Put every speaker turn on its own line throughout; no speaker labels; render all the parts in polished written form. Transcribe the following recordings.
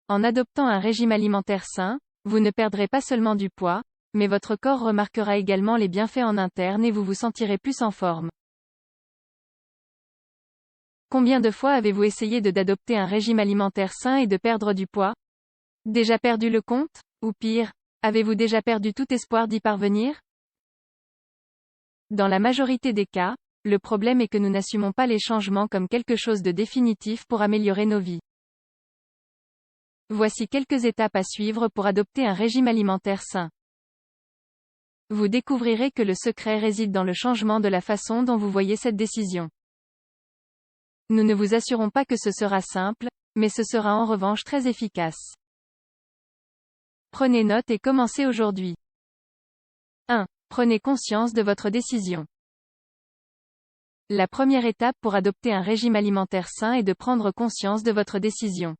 En adoptant un régime alimentaire sain, vous ne perdrez pas seulement du poids, mais votre corps remarquera également les bienfaits en interne et vous vous sentirez plus en forme. Combien de fois avez-vous essayé d'adopter un régime alimentaire sain et de perdre du poids? Déjà perdu le compte? Ou pire, avez-vous déjà perdu tout espoir d'y parvenir? Dans la majorité des cas, le problème est que nous n'assumons pas les changements comme quelque chose de définitif pour améliorer nos vies. Voici quelques étapes à suivre pour adopter un régime alimentaire sain. Vous découvrirez que le secret réside dans le changement de la façon dont vous voyez cette décision. Nous ne vous assurons pas que ce sera simple, mais ce sera en revanche très efficace. Prenez note et commencez aujourd'hui. 1. Prenez conscience de votre décision. La première étape pour adopter un régime alimentaire sain est de prendre conscience de votre décision.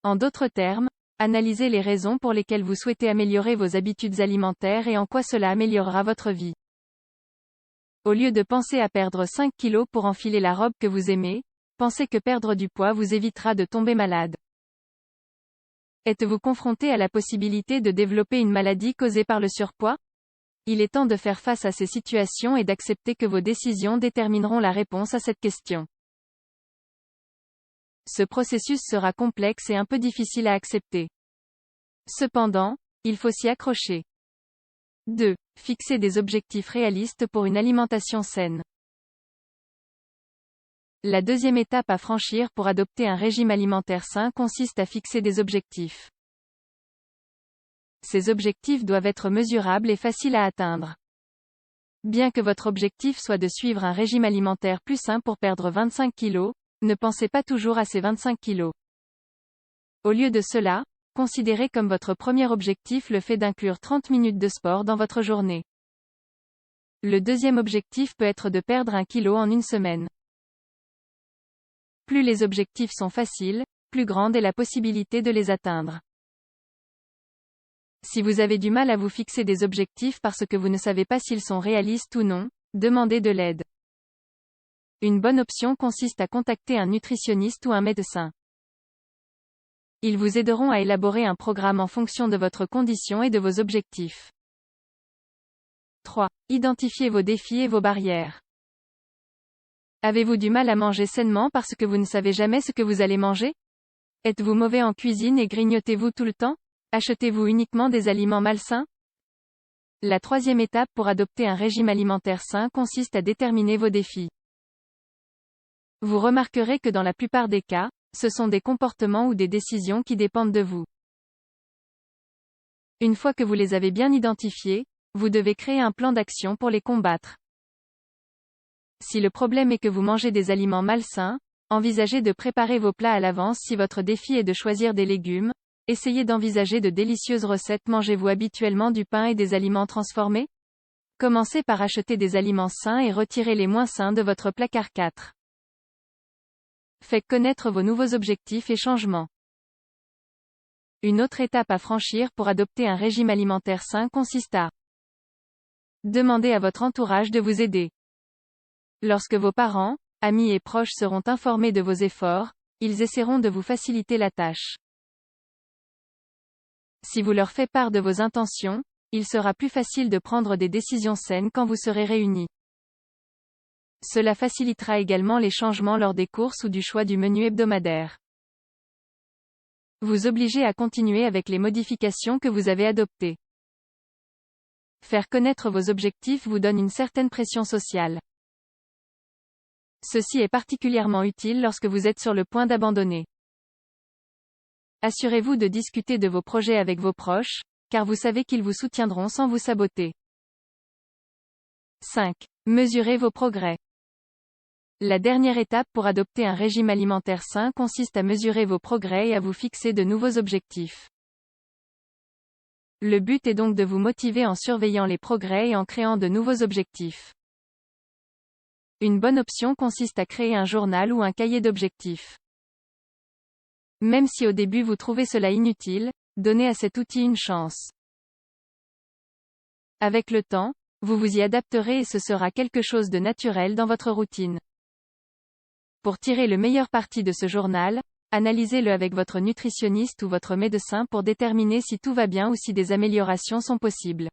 En d'autres termes, analysez les raisons pour lesquelles vous souhaitez améliorer vos habitudes alimentaires et en quoi cela améliorera votre vie. Au lieu de penser à perdre 5 kilos pour enfiler la robe que vous aimez, pensez que perdre du poids vous évitera de tomber malade. Êtes-vous confronté à la possibilité de développer une maladie causée par le surpoids? Il est temps de faire face à ces situations et d'accepter que vos décisions détermineront la réponse à cette question. Ce processus sera complexe et un peu difficile à accepter. Cependant, il faut s'y accrocher. 2. Fixer des objectifs réalistes pour une alimentation saine. La deuxième étape à franchir pour adopter un régime alimentaire sain consiste à fixer des objectifs. Ces objectifs doivent être mesurables et faciles à atteindre. Bien que votre objectif soit de suivre un régime alimentaire plus sain pour perdre 25 kg, ne pensez pas toujours à ces 25 kg. Au lieu de cela, considérez comme votre premier objectif le fait d'inclure 30 minutes de sport dans votre journée. Le deuxième objectif peut être de perdre 1 kg en une semaine. Plus les objectifs sont faciles, plus grande est la possibilité de les atteindre. Si vous avez du mal à vous fixer des objectifs parce que vous ne savez pas s'ils sont réalistes ou non, demandez de l'aide. Une bonne option consiste à contacter un nutritionniste ou un médecin. Ils vous aideront à élaborer un programme en fonction de votre condition et de vos objectifs. 3. Identifiez vos défis et vos barrières. Avez-vous du mal à manger sainement parce que vous ne savez jamais ce que vous allez manger? Êtes-vous mauvais en cuisine et grignotez-vous tout le temps? Achetez-vous uniquement des aliments malsains? La troisième étape pour adopter un régime alimentaire sain consiste à déterminer vos défis. Vous remarquerez que dans la plupart des cas, ce sont des comportements ou des décisions qui dépendent de vous. Une fois que vous les avez bien identifiés, vous devez créer un plan d'action pour les combattre. Si le problème est que vous mangez des aliments malsains, envisagez de préparer vos plats à l'avance. Si votre défi est de choisir des légumes, essayez d'envisager de délicieuses recettes. Mangez-vous habituellement du pain et des aliments transformés? Commencez par acheter des aliments sains et retirez les moins sains de votre placard. 4. Faites connaître vos nouveaux objectifs et changements. Une autre étape à franchir pour adopter un régime alimentaire sain consiste à demander à votre entourage de vous aider. Lorsque vos parents, amis et proches seront informés de vos efforts, ils essaieront de vous faciliter la tâche. Si vous leur faites part de vos intentions, il sera plus facile de prendre des décisions saines quand vous serez réunis. Cela facilitera également les changements lors des courses ou du choix du menu hebdomadaire. Vous obligez à continuer avec les modifications que vous avez adoptées. Faire connaître vos objectifs vous donne une certaine pression sociale. Ceci est particulièrement utile lorsque vous êtes sur le point d'abandonner. Assurez-vous de discuter de vos projets avec vos proches, car vous savez qu'ils vous soutiendront sans vous saboter. 5. Mesurez vos progrès. La dernière étape pour adopter un régime alimentaire sain consiste à mesurer vos progrès et à vous fixer de nouveaux objectifs. Le but est donc de vous motiver en surveillant les progrès et en créant de nouveaux objectifs. Une bonne option consiste à créer un journal ou un cahier d'objectifs. Même si au début vous trouvez cela inutile, donnez à cet outil une chance. Avec le temps, vous vous y adapterez et ce sera quelque chose de naturel dans votre routine. Pour tirer le meilleur parti de ce journal, Analysez-le avec votre nutritionniste ou votre médecin pour déterminer si tout va bien ou si des améliorations sont possibles.